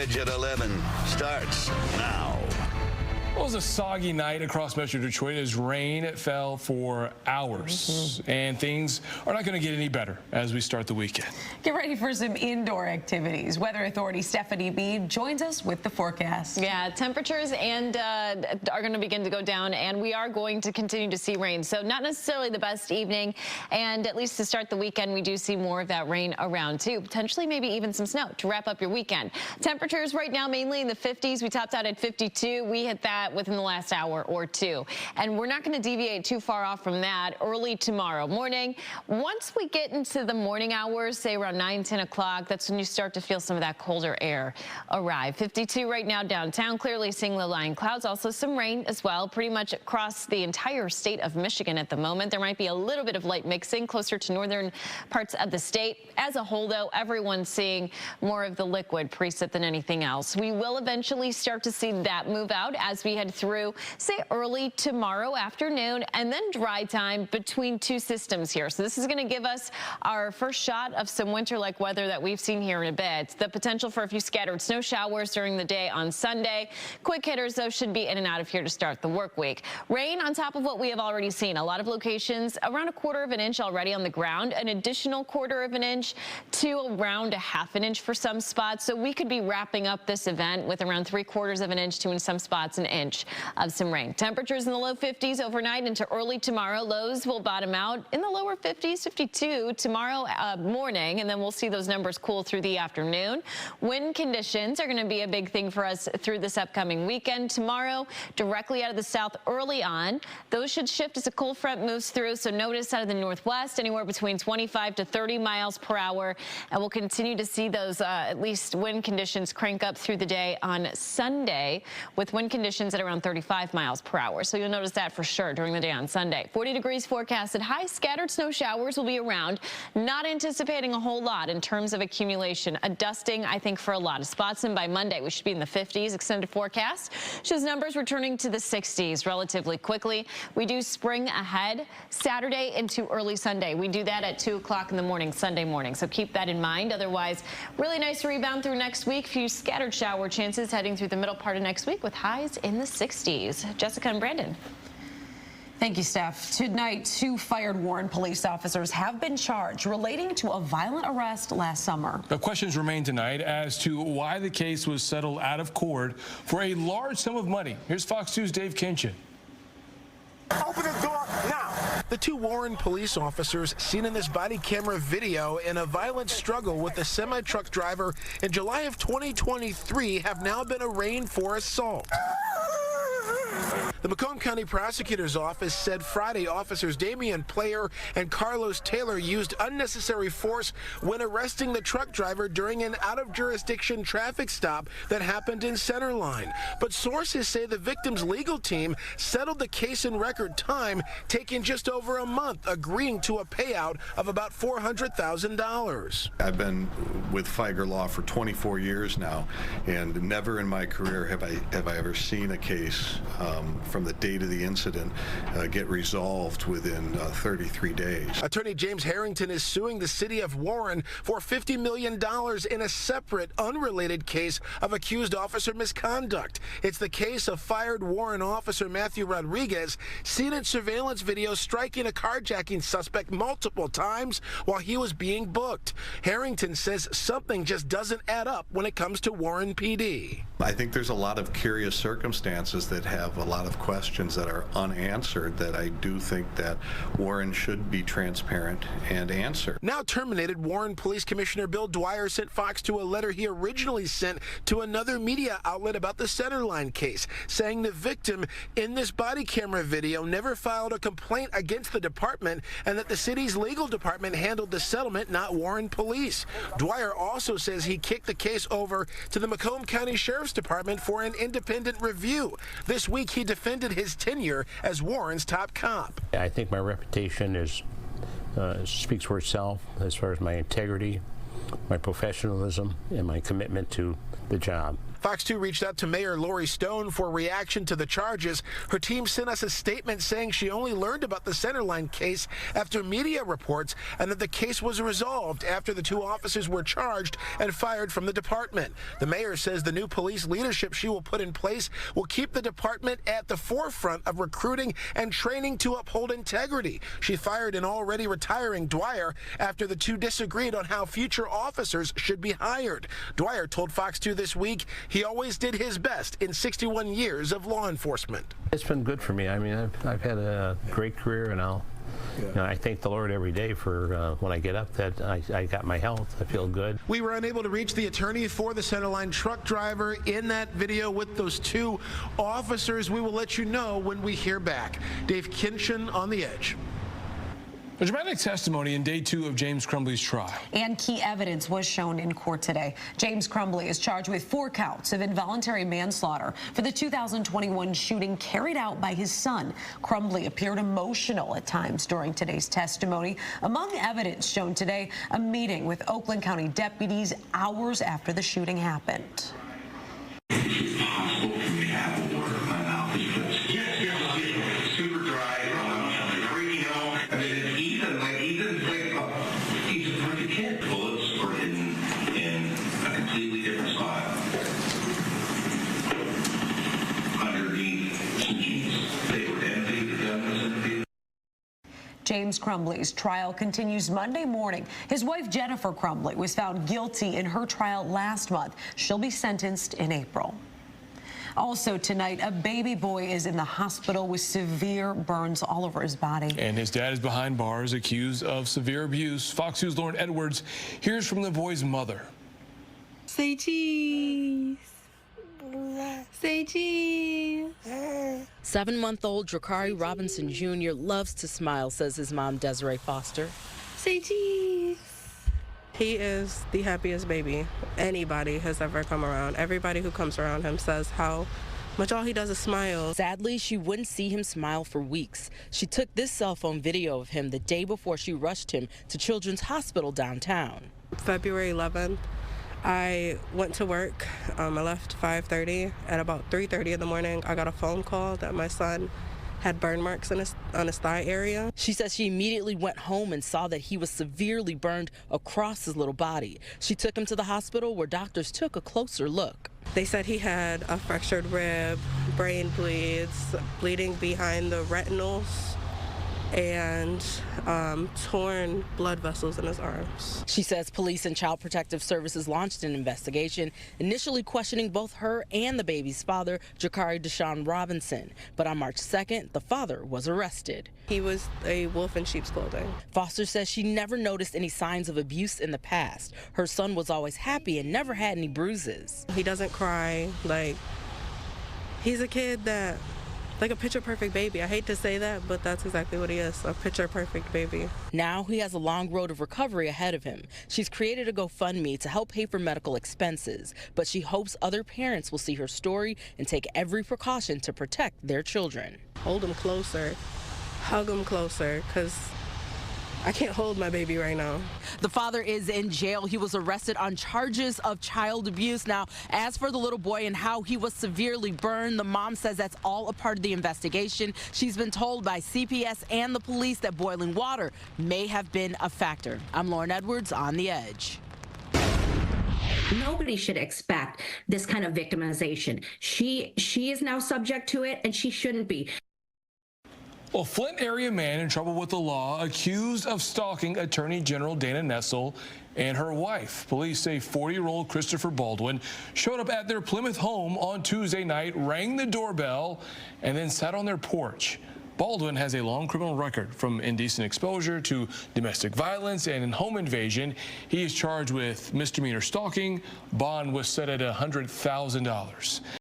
Edge at 11 starts now. It was a soggy night across Metro Detroit as rain fell for hours. And things are not going to get any better as we start the weekend. Get ready for some indoor activities. Weather Authority Stephanie Bead joins us with the forecast. Yeah, temperatures are going to begin to go down, and we are going to continue to see rain. So not necessarily the best evening, and at least to start the weekend, we do see more of that rain around too. Potentially maybe even some snow to wrap up your weekend. Temperatures right now mainly in the 50s. We topped out at 52. We hit that within the last hour or two. And we're not going to deviate too far off from that early tomorrow morning. Once we get into the morning hours, say around 9, 10 o'clock, that's when you start to feel some of that colder air arrive. 52 right now downtown, clearly seeing low-lying clouds. Also some rain as well, pretty much across the entire state of Michigan at the moment. There might be a little bit of light mixing closer to northern parts of the state. As a whole, though, everyone's seeing more of the liquid precip than anything else. We will eventually start to see that move out as we head through, say, early tomorrow afternoon, and then dry time between two systems here. So this is going to give us our first shot of some winter-like weather that we've seen here in a bit. The potential for a few scattered snow showers during the day on Sunday. Quick hitters, though, should be in and out of here to start the work week. Rain on top of what we have already seen. A lot of locations around 1/4 of an inch already on the ground, an additional 1/4 of an inch to around 1/2 an inch for some spots. So we could be wrapping up this event with around 3/4 of an inch to, in some spots, an inch of some rain. Temperatures in the low 50s overnight into early tomorrow. Lows will bottom out in the lower 50s, 52 tomorrow morning, and then we'll see those numbers cool through the afternoon. Wind conditions are going to be a big thing for us through this upcoming weekend. Tomorrow, directly out of the south early on. Those should shift as a cold front moves through, so notice out of the northwest, anywhere between 25 to 30 miles per hour, and we'll continue to see those at least wind conditions crank up through the day on Sunday, with wind conditions at around 35 miles per hour. So you'll notice that for sure during the day on Sunday. 40 degrees forecasted. High scattered snow showers will be around. Not anticipating a whole lot in terms of accumulation. A dusting, I think, for a lot of spots. And by Monday, we should be in the 50s. Extended forecast shows numbers returning to the 60s relatively quickly. We do spring ahead Saturday into early Sunday. We do that at 2 o'clock in the morning, Sunday morning. So keep that in mind. Otherwise, really nice rebound through next week. Few scattered shower chances heading through the middle part of next week with highs in the 60s. Jessica and Brandon. Thank you, Steph. Tonight, 2 fired Warren police officers have been charged relating to a violent arrest last summer. The questions remain tonight as to why the case was settled out of court for a large sum of money. Here's Fox 2's Dave Kinchin. Open the door now. The 2 Warren police officers seen in this body camera video in a violent struggle with a semi-truck driver in July of 2023 have now been arraigned for assault. The Macomb County Prosecutor's Office said Friday officers Damian Player and Carlos Taylor used unnecessary force when arresting the truck driver during an out-of-jurisdiction traffic stop that happened in Centerline. But sources say the victim's legal team settled the case in record time, taking just over a month, agreeing to a payout of about $400,000. I've been with Feiger Law for 24 years now, and never in my career have I ever seen a case from the date of the incident get resolved within 33 days. Attorney James Harrington is suing the city of Warren for $50 million in a separate, unrelated case of accused officer misconduct. It's the case of fired Warren officer Matthew Rodriguez, seen in surveillance video striking a carjacking suspect multiple times while he was being booked. Harrington says something just doesn't add up when it comes to Warren PD. I think there's a lot of curious circumstances that have a lot of questions that are unanswered that I do think that Warren should be transparent and answer. Now terminated, Warren Police Commissioner Bill Dwyer sent Fox 2 a letter he originally sent to another media outlet about the Centerline case, saying the victim in this body camera video never filed a complaint against the department and that the city's legal department handled the settlement, not Warren Police. Dwyer also says he kicked the case over to the Macomb County Sheriff's Department for an independent review. This week he defended his tenure as Warren's top cop. I think my reputation speaks for itself as far as my integrity, my professionalism, and my commitment to the job. Fox 2 reached out to Mayor Lori Stone for reaction to the charges. Her team sent us a statement saying she only learned about the Centerline case after media reports and that the case was resolved after the two officers were charged and fired from the department. The mayor says the new police leadership she will put in place will keep the department at the forefront of recruiting and training to uphold integrity. She fired an already retiring Dwyer after the two disagreed on how future officers should be hired. Dwyer told Fox 2 this week he always did his best in 61 years of law enforcement. It's been good for me. I mean, I've had a great career, and I thank the Lord every day for when I get up that I got my health. I feel good. We were unable to reach the attorney for the Centerline truck driver in that video with those two officers. We will let you know when we hear back. Dave Kinchin on The Edge. A dramatic testimony in day 2 of James Crumbley's trial. And key evidence was shown in court today. James Crumbley is charged with 4 counts of involuntary manslaughter for the 2021 shooting carried out by his son. Crumbley appeared emotional at times during today's testimony. Among evidence shown today, a meeting with Oakland County deputies hours after the shooting happened. It's possible for me to have a word in my mouth. Yes, super dry, you know. I mean, Ethan's he's a perfect kid. Bullets were hidden in a completely different spot. Underneath some jeans. They were empty, the gun was empty. James Crumbley's trial continues Monday morning. His wife, Jennifer Crumbley, was found guilty in her trial last month. She'll be sentenced in April. Also tonight, a baby boy is in the hospital with severe burns all over his body. And his dad is behind bars, accused of severe abuse. Fox 2's Lauren Edwards hears from the boy's mother. Say cheese. Say cheese. 7-month-old Drakari Robinson Jr. loves to smile, says his mom, Desiree Foster. Say cheese. He is the happiest baby anybody has ever come around. Everybody who comes around him says how much all he does is smile. Sadly, she wouldn't see him smile for weeks. She took this cell phone video of him the day before she rushed him to Children's Hospital downtown. February 11th, I went to work. I left 5:30. At about 3:30 in the morning, I got a phone call that my son had burn marks on his thigh area. She says she immediately went home and saw that he was severely burned across his little body. She took him to the hospital where doctors took a closer look. They said he had a fractured rib, brain bleeds, bleeding behind the retinals, and torn blood vessels in his arms. She says police and Child Protective Services launched an investigation, initially questioning both her and the baby's father, Drakari Deshaun Robinson. But on March 2nd, the father was arrested. He was a wolf in sheep's clothing. Foster says she never noticed any signs of abuse in the past. Her son was always happy and never had any bruises. He doesn't cry. He's a kid that, like a picture-perfect baby. I hate to say that, but that's exactly what he is, a picture-perfect baby. Now he has a long road of recovery ahead of him. She's created a GoFundMe to help pay for medical expenses, but she hopes other parents will see her story and take every precaution to protect their children. Hold him closer, hug him closer, because I can't hold my baby right now. The father is in jail. He was arrested on charges of child abuse. Now, as for the little boy and how he was severely burned, the mom says that's all a part of the investigation. She's been told by CPS and the police that boiling water may have been a factor. I'm Lauren Edwards on The Edge. Nobody should expect this kind of victimization. She is now subject to it, and she shouldn't be. Well, Flint area man in trouble with the law, accused of stalking Attorney General Dana Nessel and her wife. Police say 40-year-old Christopher Baldwin showed up at their Plymouth home on Tuesday night, rang the doorbell, and then sat on their porch. Baldwin has a long criminal record, from indecent exposure to domestic violence and home invasion. He is charged with misdemeanor stalking. Bond was set at $100,000.